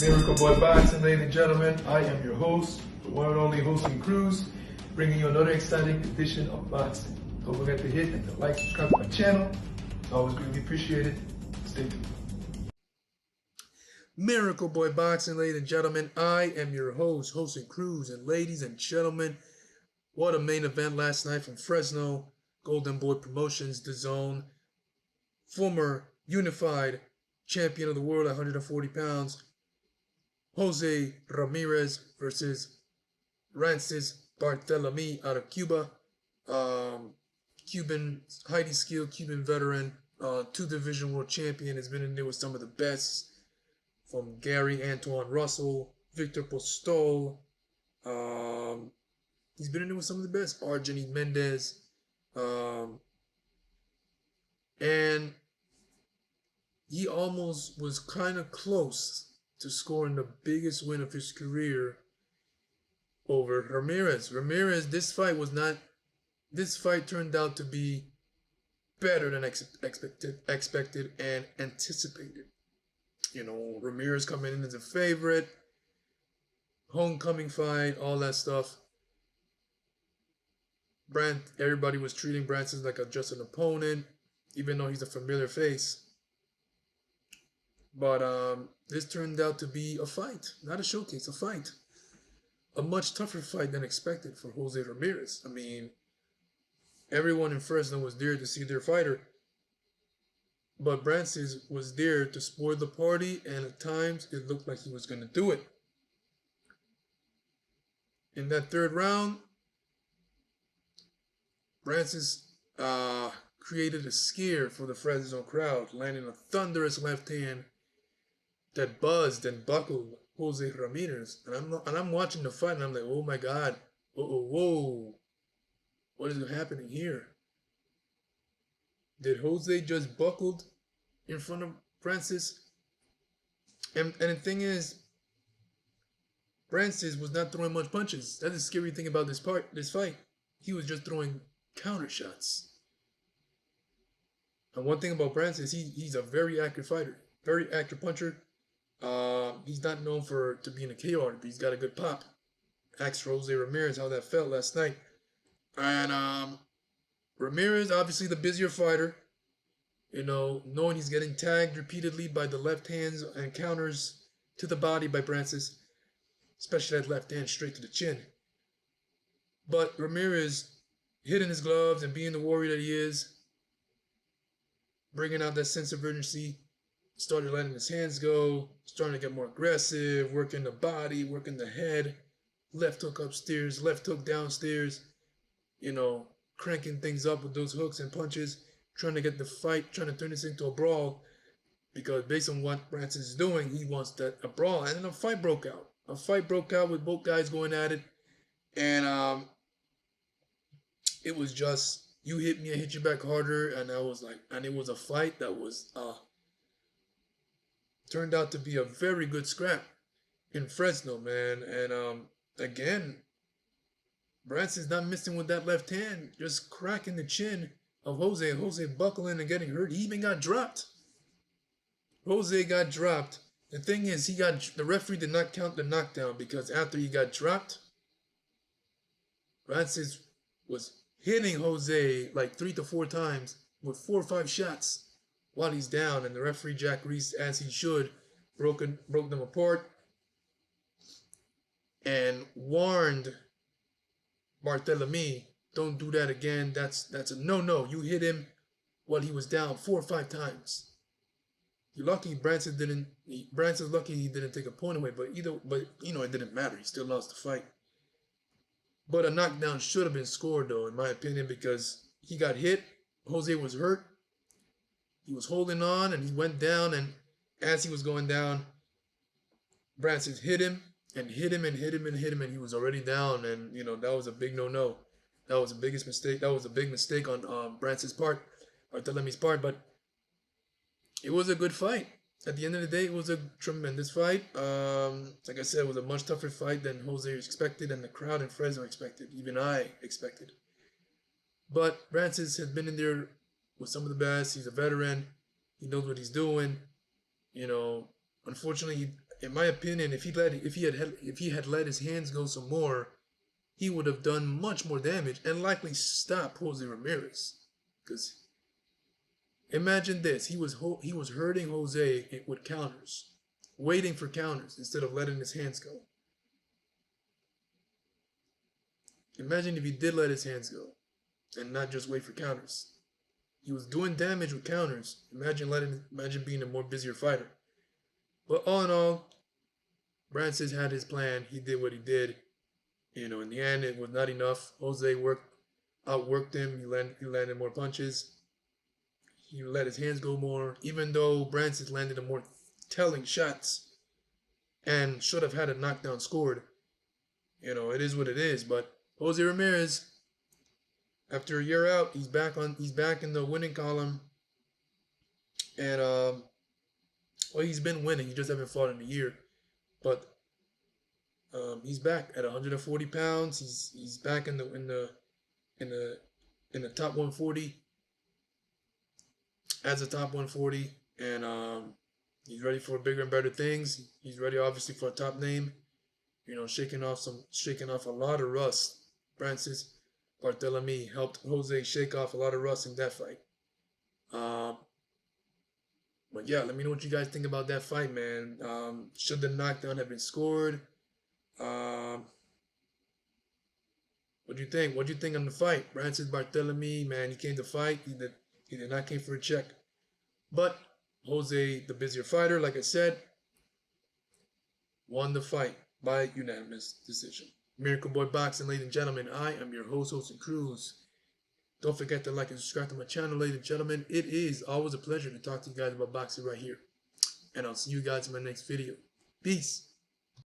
Miracle Boy Boxing, ladies and gentlemen. I am your host, the one and only Hosting Cruz, bringing you another exciting edition of boxing. Don't forget to hit and to like, subscribe to my channel. It's always greatly appreciated. Stay tuned. Miracle Boy Boxing, ladies and gentlemen. I am your host, Hosting Cruz, and ladies and gentlemen, what a main event last night from Fresno, Golden Boy Promotions, The Zone. Former unified champion of the world at 140 pounds, Jose Ramirez versus Rances Barthelemy out of Cuba. Cuban, highly skilled Cuban veteran, two-division world champion, has been in there with some of the best, from Gary Antoine Russell, Victor Postol. He's been in there with some of the best, Argentine Mendez. And he almost was kind of close to scoring the biggest win of his career over Ramirez. This fight turned out to be better than expected and anticipated. You know, Ramirez coming in as a favorite, homecoming fight, all that stuff. Everybody was treating Branson like just an opponent, even though he's a familiar face. But this turned out to be a fight, not a showcase, a fight. A much tougher fight than expected for Jose Ramirez. I mean, everyone in Fresno was there to see their fighter. But Rances was there to spoil the party, and at times it looked like he was going to do it. In that third round, Rances created a scare for the Fresno crowd, landing a thunderous left hand that buzzed and buckled Jose Ramirez. And I'm watching the fight and I'm like, oh my God, whoa, what is happening here? Did Jose just buckled in front of Rances? And the thing is, Rances was not throwing much punches. That's the scary thing about this fight. He was just throwing counter shots. And one thing about Rances, he's a very accurate fighter, very accurate puncher. He's not known to being a KO artist, but he's got a good pop. Asked Jose Ramirez how that felt last night. And Ramirez, obviously the busier fighter, you know, knowing he's getting tagged repeatedly by the left hands and counters to the body by Rances, especially that left hand straight to the chin. But Ramirez, hitting his gloves and being the warrior that he is, bringing out that sense of urgency, started letting his hands go, starting to get more aggressive, working the body, working the head, left hook upstairs, left hook downstairs, you know, cranking things up with those hooks and punches, trying to get the fight, trying to turn this into a brawl, because based on what Rances is doing, he wants a brawl. And then a fight broke out. A fight broke out with both guys going at it, and it was just, you hit me, I hit you back harder, and it was a fight that was turned out to be a very good scrap in Fresno, man. And again, Branson's not missing with that left hand, just cracking the chin of Jose. Jose buckling and getting hurt. He even got dropped. Jose got dropped. The thing is, the referee did not count the knockdown, because after he got dropped, Rances was hitting Jose like 3 to 4 times with 4 or 5 shots while he's down, and the referee, Jack Reese, as he should, broke them apart and warned Barthelemy, don't do that again. That's a no. You hit him while he was down 4 or 5 times. You're lucky Branson's lucky he didn't take a point away, but you know, it didn't matter. He still lost the fight. But a knockdown should have been scored, though, in my opinion, because he got hit. Jose was hurt. He was holding on, and he went down, and as he was going down, Branson hit him, and hit him, and hit him, and hit him, and he was already down, and, you know, that was a big no-no. That was the biggest mistake. That was a big mistake on Branson's part, Barthelemy's part, but it was a good fight. At the end of the day, it was a tremendous fight. Like I said, it was a much tougher fight than Jose expected, and the crowd in Fresno expected. Even I expected. But Rances has been in there with some of the best. He's a veteran. He knows what he's doing. You know, unfortunately, in my opinion, if he had let his hands go some more, he would have done much more damage and likely stopped Jose Ramirez. Because imagine this, he was hurting Jose with counters, waiting for counters instead of letting his hands go. Imagine if he did let his hands go and not just wait for counters. He was doing damage with counters. Imagine being a more busier fighter. But all in all, Rances had his plan. He did what he did. You know, in the end, it was not enough. Jose outworked him. He landed more punches. He let his hands go more. Even though Rances landed a more telling shots and should have had a knockdown scored. You know, it is what it is. But Jose Ramirez, after a year out, he's back in the winning column. And well, he's been winning. He just haven't fought in a year. But he's back at 140 pounds. He's back in the top 140 as a top 140, and he's ready for bigger and better things. He's ready, obviously, for a top name. You know, shaking off a lot of rust. Rances Barthelemy helped Jose shake off a lot of rust in that fight. But yeah, let me know what you guys think about that fight, man. Should the knockdown have been scored? What do you think? What do you think on the fight? Rances Barthelemy, man, he came to fight. He did not came for a check. But Jose, the busier fighter, like I said, won the fight by unanimous decision. Miracle Boy Boxing, ladies and gentlemen. I am your host, Jose Cruz. Don't forget to like and subscribe to my channel, ladies and gentlemen. It is always a pleasure to talk to you guys about boxing right here. And I'll see you guys in my next video. Peace.